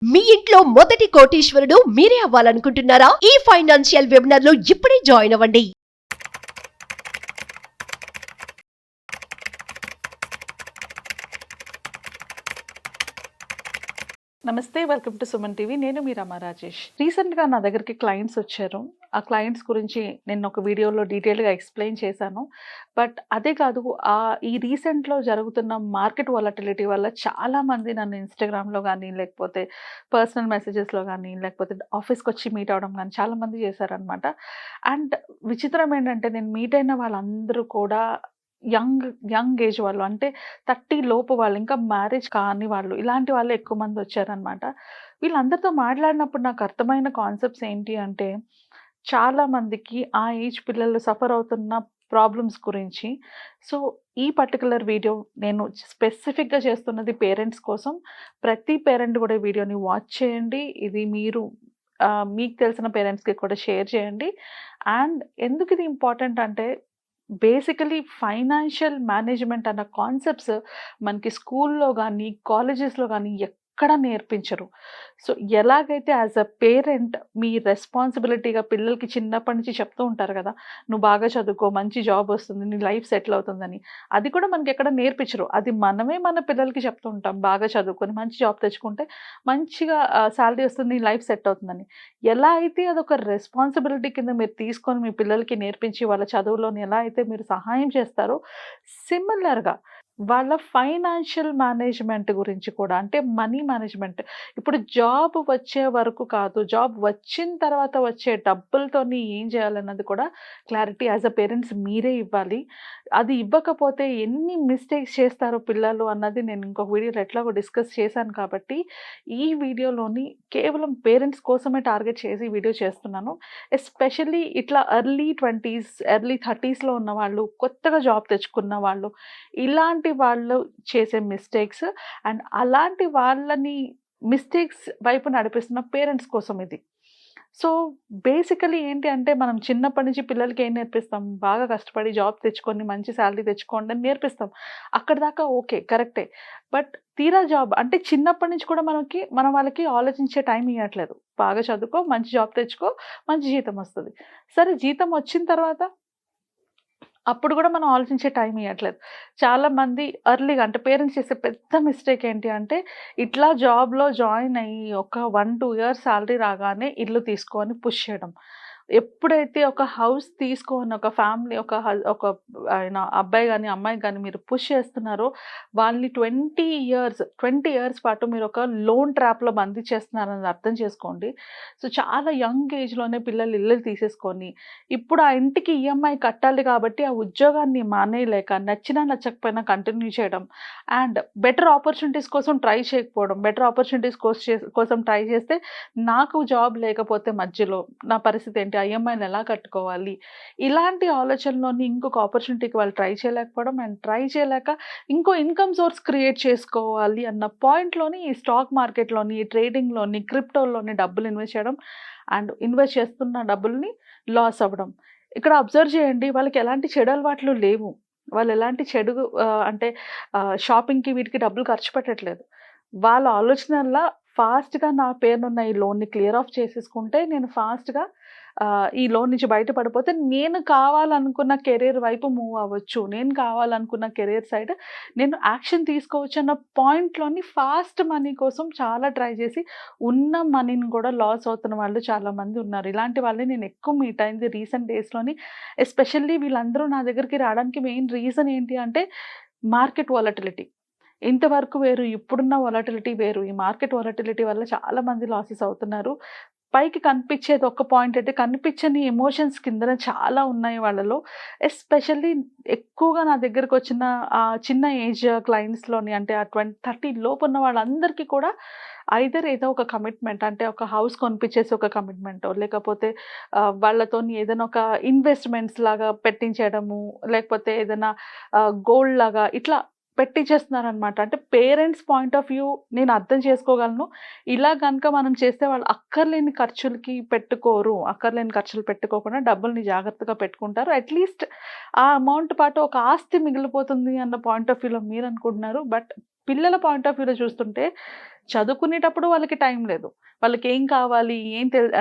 మీ ఇంట్లో మొదటి కోటీశ్వరుడు మీరే అవ్వాలనుకుంటున్నారా? ఈ ఫైనాన్షియల్ వెబినార్ లో ఇప్పుడే జాయిన్ అవ్వండి. నమస్తే, వెల్కమ్ టు సుమన్ టీవీ. నేను మీ రమా రాజేష్. రీసెంట్గా నా దగ్గరికి క్లయింట్స్ వచ్చారు. ఆ క్లయింట్స్ గురించి నేను ఒక వీడియోలో డీటెయిల్గా ఎక్స్ప్లెయిన్ చేశాను. బట్ అదే కాదు, ఈ రీసెంట్లో జరుగుతున్న మార్కెట్ వాలటిలిటీ వల్ల చాలామంది నన్ను ఇన్స్టాగ్రామ్లో కానీ, లేకపోతే పర్సనల్ మెసేజెస్లో కానీ, లేకపోతే ఆఫీస్కి వచ్చి మీట్ అవ్వడం కానీ చాలామంది చేశారనమాట. అండ్ విచిత్రం ఏంటంటే, నేను మీట్ అయిన వాళ్ళందరూ కూడా యంగ్ ఏజ్ వాళ్ళు, అంటే 30 లోపు వాళ్ళు, ఇంకా మ్యారేజ్ కాని వాళ్ళు, ఇలాంటి వాళ్ళు ఎక్కువ మంది వచ్చారనమాట. వీళ్ళందరితో మాట్లాడినప్పుడు నాకు అర్థమైన కాన్సెప్ట్స్ ఏంటి అంటే, చాలా మందికి ఆ ఏజ్ పిల్లలు సఫర్ అవుతున్న ప్రాబ్లమ్స్ గురించి. సో ఈ పర్టిక్యులర్ వీడియో నేను స్పెసిఫిక్గా చేస్తున్నది పేరెంట్స్ కోసం. ప్రతి పేరెంట్ కూడా ఈ వీడియోని వాచ్ చేయండి. ఇది మీరు మీకు తెలిసిన పేరెంట్స్కి కూడా షేర్ చేయండి. అండ్ ఎందుకు ఇది ఇంపార్టెంట్ అంటే, బేసికలీ ఫైనాన్షియల్ మేనేజ్మెంట్ అన్న కాన్సెప్ట్స్ మనకి స్కూల్లో కానీ, కాలేజెస్లో కానీ ఎక్కడ నేర్పించరు. సో ఎలాగైతే యాజ్ అ పేరెంట్ మీ రెస్పాన్సిబిలిటీగా పిల్లలకి చిన్నప్పటి నుంచి చెప్తూ ఉంటారు కదా, నువ్వు బాగా చదువుకో, మంచి జాబ్ వస్తుంది, నీ లైఫ్ సెటిల్ అవుతుందని. అది కూడా మనకి ఎక్కడ నేర్పించరు. అది మనమే మన పిల్లలకి చెప్తూ ఉంటాం, బాగా చదువుకొని మంచి జాబ్ తెచ్చుకుంటే మంచిగా శాలరీ వస్తుంది, నీ లైఫ్ సెట్ అవుతుందని. ఎలా అయితే అదొక రెస్పాన్సిబిలిటీ కింద మీరు తీసుకొని మీ పిల్లలకి నేర్పించి వాళ్ళ చదువులోని ఎలా అయితే మీరు సహాయం చేస్తారో, సిమిలర్‌గా వాళ్ళ ఫైనాన్షియల్ మేనేజ్‌మెంట్ గురించి కూడా, అంటే మనీ మేనేజ్‌మెంట్. ఇప్పుడు జాబ్ వచ్చే వరకు కాదు, జాబ్ వచ్చిన తర్వాత వచ్చే డబ్బులతోని ఏం చేయాలన్నది కూడా క్లారిటీ యాస్ అ పేరెంట్స్ మీరే ఇవ్వాలి. అది ఇవ్వకపోతే ఎన్ని మిస్టేక్స్ చేస్తారో పిల్లలు అన్నది నేను ఇంకొక వీడియోలో ఎట్లాగో డిస్కస్ చేశాను కాబట్టి, ఈ వీడియోలోని కేవలం పేరెంట్స్ కోసమే టార్గెట్ చేసి ఈ వీడియో చేస్తున్నాను. ఎస్పెషల్లీ ఇట్లా ఎర్లీ 20s, ఎర్లీ 30స్‌లో ఉన్నవాళ్ళు, కొత్తగా జాబ్ తెచ్చుకున్న వాళ్ళు, ఇలాంటి వాళ్ళు చేసే మిస్టేక్స్, అండ్ అలాంటి వాళ్ళని మిస్టేక్స్ వైపు నడిపిస్తున్న పేరెంట్స్ కోసం ఇది. సో బేసికలీ ఏంటి అంటే, మనం చిన్నప్పటి నుంచి పిల్లలకి ఏం నేర్పిస్తాం? బాగా కష్టపడి జాబ్ తెచ్చుకొని మంచి శాలరీ తెచ్చుకోండి అని నేర్పిస్తాం. అక్కడిదాకా ఓకే, కరెక్టే. బట్ తీరా జాబ్ అంటే చిన్నప్పటి నుంచి కూడా మనం వాళ్ళకి ఆలోచించే టైం ఇవ్వట్లేదు. బాగా చదువుకో, మంచి జాబ్ తెచ్చుకో, మంచి జీతం వస్తది. సరే, జీతం వచ్చిన తర్వాత అప్పుడు కూడా మనం ఆలోచించే టైం ఇవ్వట్లేదు. చాలామంది ఎర్లీగా, అంటే పేరెంట్స్ చేసే పెద్ద మిస్టేక్ ఏంటి అంటే, ఇట్లా జాబ్‌లో జాయిన్ అయ్యి ఒక 1, 2 ఇయర్స్ సాలరీ రాగానే ఇల్లు తీసుకో అని పుష్ చేయడం. ఎప్పుడైతే ఒక హౌస్ తీసుకోని ఒక ఫ్యామిలీ, ఒక ఆయన అబ్బాయి గాని, అమ్మాయి గాని మీరు పుష్ చేస్తున్నారో, వాళ్ళని 20 ఇయర్స్ పాటు మీరు ఒక లోన్ ట్రాప్‌లో బంధించేస్తున్నారని అర్థం చేసుకోండి. సో చాలా యంగ్ ఏజ్‌లోనే పిల్లలు ఇల్లు తీసేసుకొని, ఇప్పుడు ఆ ఇంటికి ఈఎంఐ కట్టాలి కాబట్టి ఆ ఉద్యోగాన్ని మానేయలేక, నచ్చినా నచ్చకపోయినా కంటిన్యూ చేయడం, అండ్ బెటర్ ఆపర్చునిటీస్ కోసం ట్రై చేయకపోవడం. బెటర్ ఆపర్చునిటీస్ కోసం ట్రై చేస్తే, నాకు జాబ్ లేకపోతే మధ్యలో నా పరిస్థితి ఏంటి? ఆ ఈఎంఐని ఎలా కట్టుకోవాలి? ఇలాంటి ఆలోచనలోని ఇంకొక ఆపర్చునిటీకి వాళ్ళు ట్రై చేయలేకపోవడం, అండ్ ట్రై చేయలేక ఇంకో ఇన్‌కమ్ సోర్స్ క్రియేట్ చేసుకోవాలి అన్న పాయింట్‌లోని ఈ స్టాక్ మార్కెట్‌లోని, ట్రేడింగ్‌లోని, క్రిప్టోలోని డబ్బులు ఇన్వెస్ట్ చేయడం, అండ్ ఇన్వెస్ట్ చేస్తున్న డబ్బుల్ని లాస్ అవ్వడం. ఇక్కడ అబ్జర్వ్ చేయండి, వాళ్ళకి ఎలాంటి చెడు అలవాట్లు లేవు. వాళ్ళు ఎలాంటి చెడు అంటే షాపింగ్‌కి వీటికి డబ్బులు ఖర్చు పెట్టట్లేదు. వాళ్ళ ఆలోచనల్లా ఫాస్ట్‌గా నా పేరునున్న ఈ లోన్‌ని క్లియర్ ఆఫ్ చేసేసుకుంటే, నేను ఫాస్ట్‌గా ఈ లోన్ నుంచి బయటపడిపోతే, నేను కావాలనుకున్న కెరియర్ వైపు మూవ్ అవ్వచ్చు. నేను కావాలనుకున్న కెరియర్ సైడ్ నేను యాక్షన్ తీసుకోవచ్చు అన్న పాయింట్‌లోని ఫాస్ట్ మనీ కోసం చాలా ట్రై చేసి, ఉన్న మనీని కూడా లాస్ అవుతున్న వాళ్ళు చాలామంది ఉన్నారు. ఇలాంటి వాళ్ళని నేను ఎక్కువ మీట్ అయింది రీసెంట్ డేస్‌లోని. ఎస్పెషల్లీ వీళ్ళందరూ నా దగ్గరికి రావడానికి మెయిన్ రీజన్ ఏంటి అంటే, మార్కెట్ వాలటిలిటీ. ఇంతవరకు వేరు, ఇప్పుడున్న వాలటిలిటీ వేరు. ఈ మార్కెట్ వాలటిలిటీ వల్ల చాలా మంది లాసెస్ అవుతున్నారు. పైకి కనిపించేది ఒక పాయింట్ అయితే, కనిపించని ఎమోషన్స్ కిందన చాలా ఉన్నాయి వాళ్ళలో. ఎస్పెషల్లీ ఎక్కువగా నా దగ్గరకొచ్చిన చిన్న ఏజ్ క్లయింట్స్‌లోని, అంటే ఆ 30 లోపు ఉన్న వాళ్ళందరికీ కూడా ఐదర్ ఏదో ఒక కమిట్మెంట్, అంటే ఒక హౌస్ కొనిపించేసి ఒక కమిట్మెంటో, లేకపోతే వాళ్ళతోని ఏదైనా ఒక ఇన్వెస్ట్‌మెంట్స్ లాగా పెట్టించేయడము, లేకపోతే ఏదైనా గోల్డ్ లాగా ఇట్లా పెట్టించేస్తున్నారనమాట. అంటే పేరెంట్స్ పాయింట్ ఆఫ్ వ్యూ నేను అర్థం చేసుకోగలను. ఇలా గనుక మనం చేస్తే వాళ్ళు అక్కర్లేని ఖర్చులకి పెట్టుకోరు. అక్కర్లేని ఖర్చులు పెట్టుకోకుండా డబ్బుల్ని జాగ్రత్తగా పెట్టుకుంటారు. అట్‌లీస్ట్ ఆ అమౌంట్ పాటు ఒక ఆస్తి మిగిలిపోతుంది అన్న పాయింట్ ఆఫ్ వ్యూలో మీరనుకుంటున్నారు. బట్ పిల్లల పాయింట్ ఆఫ్ వ్యూలో చూస్తుంటే చదువుకునేటప్పుడు వాళ్ళకి టైం లేదు. వాళ్ళకి ఏం కావాలి,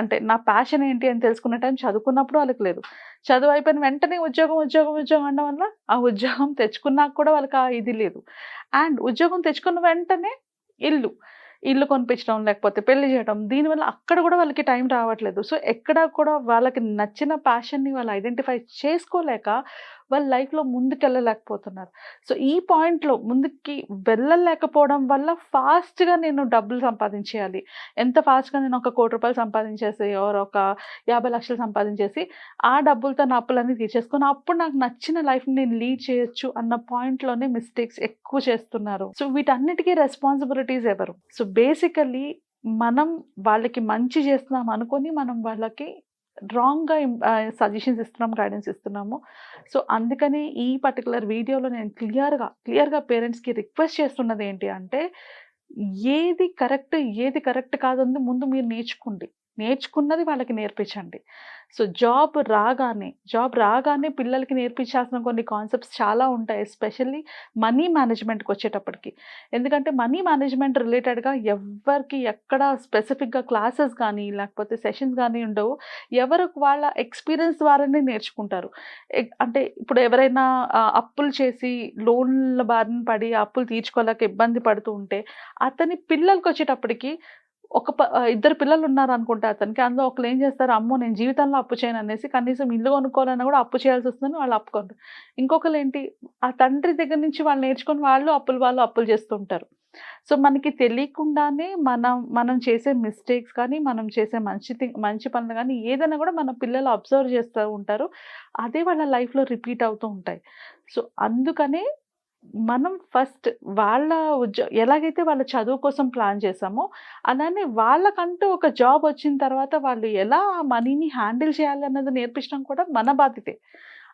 అంటే నా ప్యాషన్ ఏంటి అని తెలుసుకునే టైం చదువుకున్నప్పుడు వాళ్ళకి లేదు. చదువు అయిపోయిన వెంటనే ఉద్యోగం, ఉద్యోగం, ఉద్యోగం అనడం వల్ల ఆ ఉద్యోగం తెచ్చుకున్నాక కూడా వాళ్ళకి ఆ ఇది లేదు. అండ్ ఉద్యోగం తెచ్చుకున్న వెంటనే ఇల్లు. ఇల్లు కొనిపించడం, లేకపోతే పెళ్లి చేయడం. దీనివల్ల అక్కడ కూడా వాళ్ళకి టైం రావట్లేదు. సో, ఎక్కడా కూడా వాళ్ళకి నచ్చిన ప్యాషన్‌ని వాళ్ళు ఐడెంటిఫై చేసుకోలేక వాళ్ళ లైఫ్‌లో ముందుకెళ్ళలేకపోతున్నారు. సో, ఈ పాయింట్‌లో ముందుకి వెళ్ళలేకపోవడం వల్ల ఫాస్ట్‌గా నేను డబ్బులు సంపాదించేయాలి. ఎంత ఫాస్ట్‌గా నేను ఒక రూ. 1,00,00,000 సంపాదించేసి ఆర్ ఒక 50,00,000 సంపాదించేసి ఆ డబ్బులతో నా అప్పులన్నీ తీర్చేసుకొని అప్పుడు నాకు నచ్చిన లైఫ్‌ని నేను లీడ్ చేయొచ్చు అన్న పాయింట్‌లోనే మిస్టేక్స్ ఎక్కువ చేస్తున్నారు. సో, వీటన్నిటికి రెస్పాన్సిబిలిటీస్ ఎవరు? సో, బేసికల్లీ మనం వాళ్ళకి మంచి చేస్తున్నాం అనుకోని మనం వాళ్ళకి రాంగ్‌గా సజెషన్స్ ఇస్తున్నాం, గైడెన్స్ ఇస్తున్నాము. సో, అందుకని ఈ పర్టిక్యులర్ వీడియోలో నేను క్లియర్‌గా పేరెంట్స్‌కి రిక్వెస్ట్ చేస్తున్నది ఏంటి అంటే, ఏది కరెక్ట్ కాదన్నది ముందు మీరు నేర్చుకోండి. నేర్చుకున్నది వాళ్ళకి నేర్పించండి. సో, జాబ్ రాగానే పిల్లలకి నేర్పించాల్సిన కొన్ని కాన్సెప్ట్స్ చాలా ఉంటాయి. ఎస్పెషల్లీ మనీ మేనేజ్‌మెంట్‌కొచ్చేటప్పటికి. ఎందుకంటే మనీ మేనేజ్‌మెంట్ రిలేటెడ్‌గా ఎవ్వరికి ఎక్కడ స్పెసిఫిక్‌గా క్లాసెస్ గానీ, లేకపోతే సెషన్స్ గానీ ఉండవు. ఎవరికి వాళ్ళ ఎక్స్‌పీరియన్స్ ద్వారానే నేర్చుకుంటారు. అంటే ఇప్పుడు ఎవరైనా అప్పులు చేసి లోన్‌ల బారిన పడి ఆ అప్పులు తీర్చుకోలేక ఇబ్బంది పడుతూ ఉంటే, అతని పిల్లలకొచ్చేటప్పటికి ఇద్దరు పిల్లలున్నారనుకుంటా అతనికి. అందులో ఒకళ్ళేం చేస్తారు, అమ్మో! నేను జీవితంలో అప్పు చేయననేసి కనీసం ఇల్లు కొనుక్కోవాలన్నా గూడా అప్పు చేయాల్సొస్తుందని వాళ్ళు అప్పు కొనరు. ఇంకొకళ్ళేంటి, ఆ తండ్రి దగ్గర నుంచి వాళ్ళు నేర్చుకొని వాళ్ళు అప్పులు చేస్తూ ఉంటారు. సో, మనకి తెలియకుండానే మనం చేసే మిస్టేక్స్ కానీ, మనం చేసే మంచి పనులు గానీ, ఏదైనా గూడా మన పిల్లలు అబ్జర్వ్ చేస్తూ ఉంటారు. అదే వాళ్ళ లైఫ్‌లో రిపీట్ అవుతూ ఉంటాయి. సో, అందుకనే మనం ఫస్ట్ వాళ్ళ ఎలాగైతే వాళ్ళ చదువు కోసం ప్లాన్ చేసామో, అలానే వాళ్ళకంటూ ఒక జాబ్ వచ్చిన తర్వాత వాళ్ళు ఎలా ఆ మనీని హ్యాండిల్ చేయాలన్నది నేర్పించడం కూడా మన బాధ్యతే.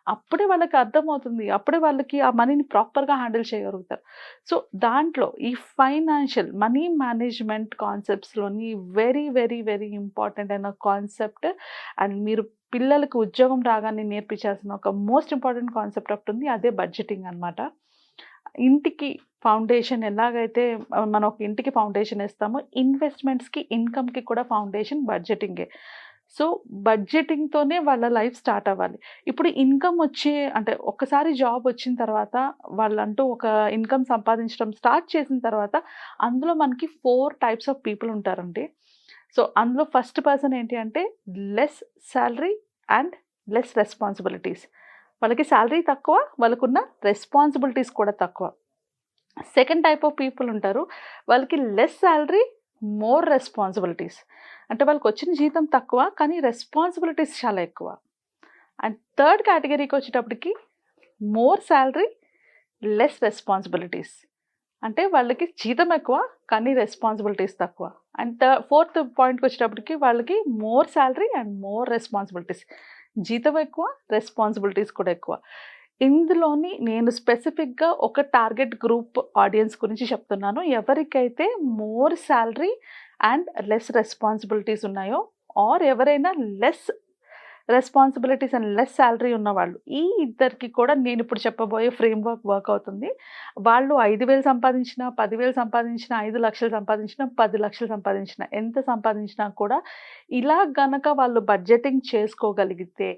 అప్పుడే వాళ్ళకి అర్థమవుతుంది. అప్పుడే వాళ్ళకి ఆ మనీని ప్రాపర్‌గా హ్యాండిల్ చేయగలుగుతారు. సో, దాంట్లో ఈ ఫైనాన్షియల్ మనీ మేనేజ్‌మెంట్ కాన్సెప్ట్స్‌లోని వెరీ ఇంపార్టెంట్ అయిన కాన్సెప్ట్ అండ్ మీరు పిల్లలకి ఉద్యోగం రాగానే నేర్పించాల్సిన ఒక మోస్ట్ ఇంపార్టెంట్ కాన్సెప్ట్ ఒకటుంది. అదే బడ్జెటింగ్ అన్నమాట. ఇంటికి ఫౌండేషన్ ఎలాగైతే మనం ఒక ఇంటికి ఫౌండేషన్ ఏస్తామో, ఇన్వెస్ట్‌మెంట్స్‌కి, ఇన్‌కమ్‌కి కూడా ఫౌండేషన్ బడ్జెటింగే. సో, బడ్జెటింగ్‌తోనే వాళ్ళ లైఫ్ స్టార్ట్ అవ్వాలి. ఇప్పుడు ఇన్‌కమ్ అంటే ఒక్కసారి జాబ్ వచ్చిన తర్వాత వాళ్ళంటూ ఒక ఇన్‌కమ్ సంపాదించడం స్టార్ట్ చేసిన తర్వాత అందులో మనకి 4 టైప్స్ ఆఫ్ పీపుల్ ఉంటారండి. సో, అందులో ఫస్ట్ పర్సన్ ఏంటి అంటే less salary and less responsibilities. వాళ్ళకి సాలరీ తక్కువ, వాళ్ళకున్న రెస్పాన్సిబిలిటీస్ కూడా తక్కువ. సెకండ్ టైప్ ఆఫ్ పీపుల్ ఉంటారు. వాళ్ళకి లెస్ సాలరీ, మోర్ రెస్పాన్సిబిలిటీస్. అంటే వాళ్ళకొచ్చిన జీతం తక్కువ, కానీ రెస్పాన్సిబిలిటీస్ చాలా ఎక్కువ. అండ్ థర్డ్ కేటగరీకొచ్చేటప్పటికి మోర్ సాలరీ, లెస్ రెస్పాన్సిబిలిటీస్. అంటే వాళ్ళకి జీతం ఎక్కువ, కానీ రెస్పాన్సిబిలిటీస్ తక్కువ. అండ్ ఫోర్త్ పాయింట్‌కొచ్చేటప్పటికి వాళ్ళకి more salary and more responsibilities. జీతం ఎక్కువ, రెస్పాన్సిబిలిటీస్ కూడా ఎక్కువ. ఇందులోని నేను స్పెసిఫిక్‌గా ఒక టార్గెట్ గ్రూప్ ఆడియన్స్ గురించి చెప్తున్నాను. ఎవరికైతే more salary and less responsibilities ఉన్నాయో ఆర్ ఎవరైనా less responsibilities and less salary ఉన్నవాళ్ళు. ఈ ఇద్దరికి కూడా నేనిప్పుడు చెప్పబోయే ఫ్రేమ్‌వర్క్ వర్క్ అవుతుంది. వాళ్ళు 5,000 సంపాదించినా, 10,000 సంపాదించినా, 5,00,000 సంపాదించినా, 10,00,000 సంపాదించినా, ఎంత సంపాదించినా కూడా ఇలా గనక వాళ్ళు బడ్జెటింగ్ చేసుకోగలిగితే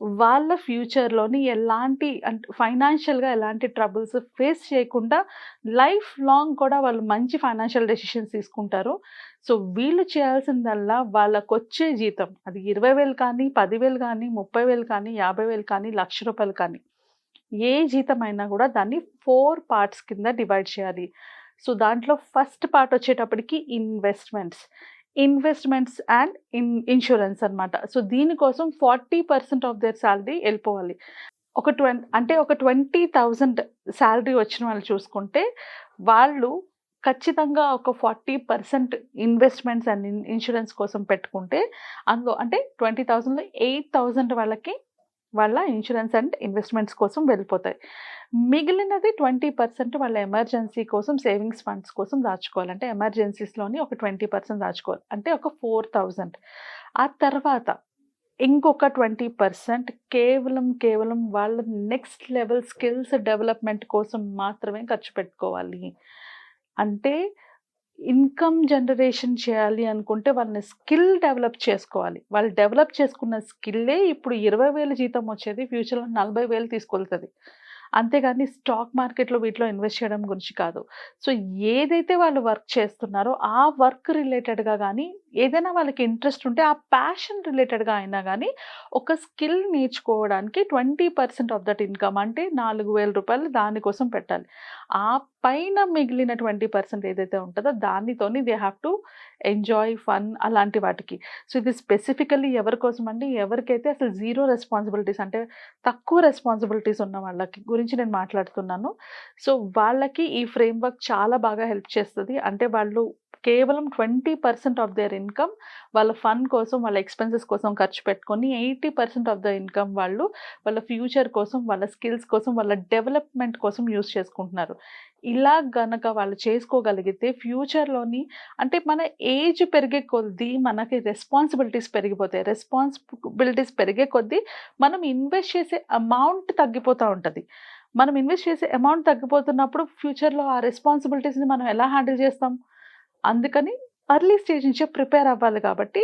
వాళ్ళ ఫ్యూచర్‌లోని ఫైనాన్షియల్‌గా ఎలాంటి ట్రబుల్స్ ఫేస్ చేయకుండా లైఫ్ లాంగ్ కూడా వాళ్ళు మంచి ఫైనాన్షియల్ డెసిషన్స్ తీసుకుంటారు. సో, వీళ్ళు చేయాల్సిందల్లా వాళ్ళకొచ్చే జీతం అది 20,000 కానీ, 10,000 కానీ, 30,000 కానీ, 50,000 కానీ, రూ. 1,00,000 కానీ, ఏ జీతమైనా కూడా దాన్ని 4 పార్ట్స్ కింద డివైడ్ చేయాలి. సో, దాంట్లో ఫస్ట్ పార్ట్ వచ్చేటప్పటికి ఇన్వెస్ట్‌మెంట్స్ అండ్ ఇన్స్యూరెన్స్ అన్నమాట. సో, దీనికోసం 40% ఆఫ్ దేర్ సాలరీ ఎళ్ళిపోవాలి. ఒక 20,000 సాలరీ వచ్చిన వాళ్ళు చూసుకుంటే, వాళ్ళు ఖచ్చితంగా ఒక 40% ఇన్వెస్ట్‌మెంట్స్ అండ్ ఇన్స్యూరెన్స్ కోసం పెట్టుకుంటే, అందులో అంటే 20,000లో 8,000 వాళ్ళ ఇన్స్యూరెన్స్ అండ్ ఇన్వెస్ట్‌మెంట్స్ కోసం వెళ్ళిపోతాయి. మిగిలినది 20% వాళ్ళ ఎమర్జెన్సీ కోసం సేవింగ్స్ ఫండ్స్ కోసం దాచుకోవాలి. అంటే ఎమర్జెన్సీస్‌లోని ఒక 20% దాచుకోవాలి. అంటే ఒక 4,000. ఆ తర్వాత ఇంకొక 20% కేవలం వాళ్ళ నెక్స్ట్ లెవెల్ స్కిల్స్ డెవలప్‌మెంట్ కోసం మాత్రమే ఖర్చు పెట్టుకోవాలి. అంటే ఇన్‌కమ్ జనరేషన్ చేయాలి అనుకుంటే వాళ్ళని స్కిల్ డెవలప్ చేసుకోవాలి. వాళ్ళు డెవలప్ చేసుకున్న స్కిల్లే ఇప్పుడు 20,000 జీతం వచ్చేది ఫ్యూచర్‌లో 40,000 తీసుకెళ్తది. అంతేగాని స్టాక్ మార్కెట్‌లో వీటిలో ఇన్వెస్ట్ చేయడం గురించి కాదు. సో, ఏదైతే వాళ్ళు వర్క్ చేస్తున్నారో ఆ వర్క్ రిలేటెడ్‌గా గానీ, ఏదైనా వాళ్ళకి ఇంట్రెస్ట్ ఉంటే ఆ ప్యాషన్ రిలేటెడ్‌గా అయినా గానీ, ఒక స్కిల్ నేర్చుకోవడానికి 20% ఆఫ్ దట్ ఇన్‌కమ్ అంటే రూ. 4,000 దానికోసం పెట్టాలి. ఆ పైన మిగిలిన 20% ఏదైతే ఉంటదో దానితోని they have to enjoy, fun అలాంటి వాటికి. సో, ఇది స్పెసిఫికల్లీ ఎవరి కోసమండి? ఎవరికైతే అసలు జీరో రెస్పాన్సిబిలిటీస్ అంటే తక్కువ రెస్పాన్సిబిలిటీస్ ఉన్న వాళ్ళకి గురించి నేను మాట్లాడుతున్నాను. సో, వాళ్ళకి ఈ ఫ్రేమ్‌వర్క్ చాలా బాగా హెల్ప్ చేస్తది. అంటే వాళ్ళు కేవలం 20% ఆఫ్ దేర్ ఇన్‌కమ్ వాళ్ళ ఫన్ కోసం, వాళ్ళ ఎక్స్‌పెన్సెస్ కోసం ఖర్చు పెట్టుకొని 80% ఆఫ్ ద ఇన్‌కమ్ వాళ్ళు వాళ్ళ ఫ్యూచర్ కోసం, వాళ్ళ స్కిల్స్ కోసం, వాళ్ళ డెవలప్‌మెంట్ కోసం యూజ్ చేసుకుంటున్నారు. ఇలా గనక వాళ్ళు చేసుకోగలిగితే ఫ్యూచర్‌లోని అంటే మన ఏజ్ పెరిగే కొద్దీ మనకి రెస్పాన్సిబిలిటీస్ పెరిగిపోతాయి. రెస్పాన్సిబిలిటీస్ పెరిగే కొద్దీ మనం ఇన్వెస్ట్ చేసే అమౌంట్ తగ్గిపోతా ఉంటది. మనం ఇన్వెస్ట్ చేసే అమౌంట్ తగ్గిపోతున్నప్పుడు ఫ్యూచర్‌లో ఆ రెస్పాన్సిబిలిటీస్‌ని మనం ఎలా హ్యాండిల్ చేస్తాం? అందుకని ఎర్లీ స్టేజ్ నుంచే ప్రిపేర్ అవ్వాలి కాబట్టి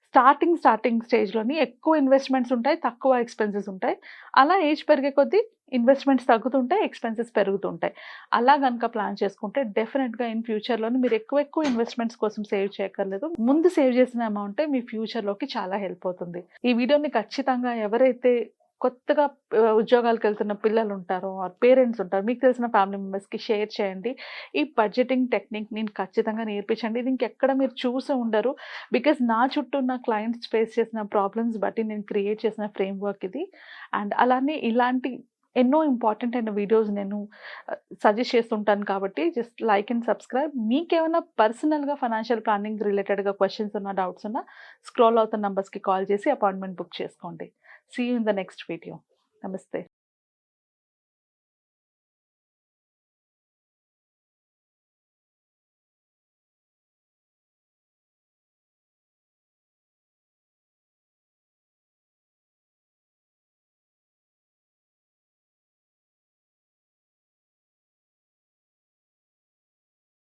స్టార్టింగ్ స్టేజ్‌లోని ఎక్కువ ఇన్వెస్ట్‌మెంట్స్ ఉంటాయి. తక్కువ ఎక్స్‌పెన్సెస్ ఉంటాయి. అలా ఏజ్ పెరిగే కొద్దీ ఇన్వెస్ట్‌మెంట్స్ తగ్గుతుంటాయి. ఎక్స్‌పెన్సెస్ పెరుగుతుంటాయి. అలా గనుక ప్లాన్ చేసుకుంటే డెఫినిట్‌గా ఇన్ ఫ్యూచర్‌లోని మీరు ఎక్కువ ఇన్వెస్ట్‌మెంట్స్ కోసం సేవ్ చేయక్కర్లేదు. ముందు సేవ్ చేసిన అమౌంటే మీ ఫ్యూచర్‌లోకి చాలా హెల్ప్ అవుతుంది. ఈ వీడియోని ఖచ్చితంగా ఎవరైతే కొత్తగా ఉద్యోగాలకెళ్తున్న పిల్లలుంటారో ఆర్ పేరెంట్స్ ఉంటారో మీకు తెలిసిన ఫ్యామిలీ మెంబర్స్‌కి షేర్ చేయండి. ఈ బడ్జెటింగ్ టెక్నిక్‌ని ఖచ్చితంగా నేర్పించండి. ఇది ఇంకెక్కడ మీరు చూసి ఉండరు. బికాజ్ నా చుట్టూ ఉన్న క్లయింట్స్ ఫేస్ చేసిన ప్రాబ్లమ్స్ బట్టి నేను క్రియేట్ చేసిన ఫ్రేమ్‌వర్క్ ఇది. అండ్ అలానే ఇలాంటి ఎన్నో ఇంపార్టెంట్ అయిన వీడియోస్ నేను సజెస్ట్ చేస్తుంటాను కాబట్టి జస్ట్ లైక్ అండ్ సబ్స్క్రైబ్. మీకేమైనా పర్సనల్‌గా ఫైనాన్షియల్ ప్లానింగ్ రిలేటెడ్‌గా క్వెషన్స్ ఉన్నా, డౌట్స్ ఉన్నా స్క్రోల్ అవుతున్న నంబర్స్‌కి కాల్ చేసి అపాయింట్మెంట్ బుక్ చేసుకోండి. See you in the next video. నమస్తే.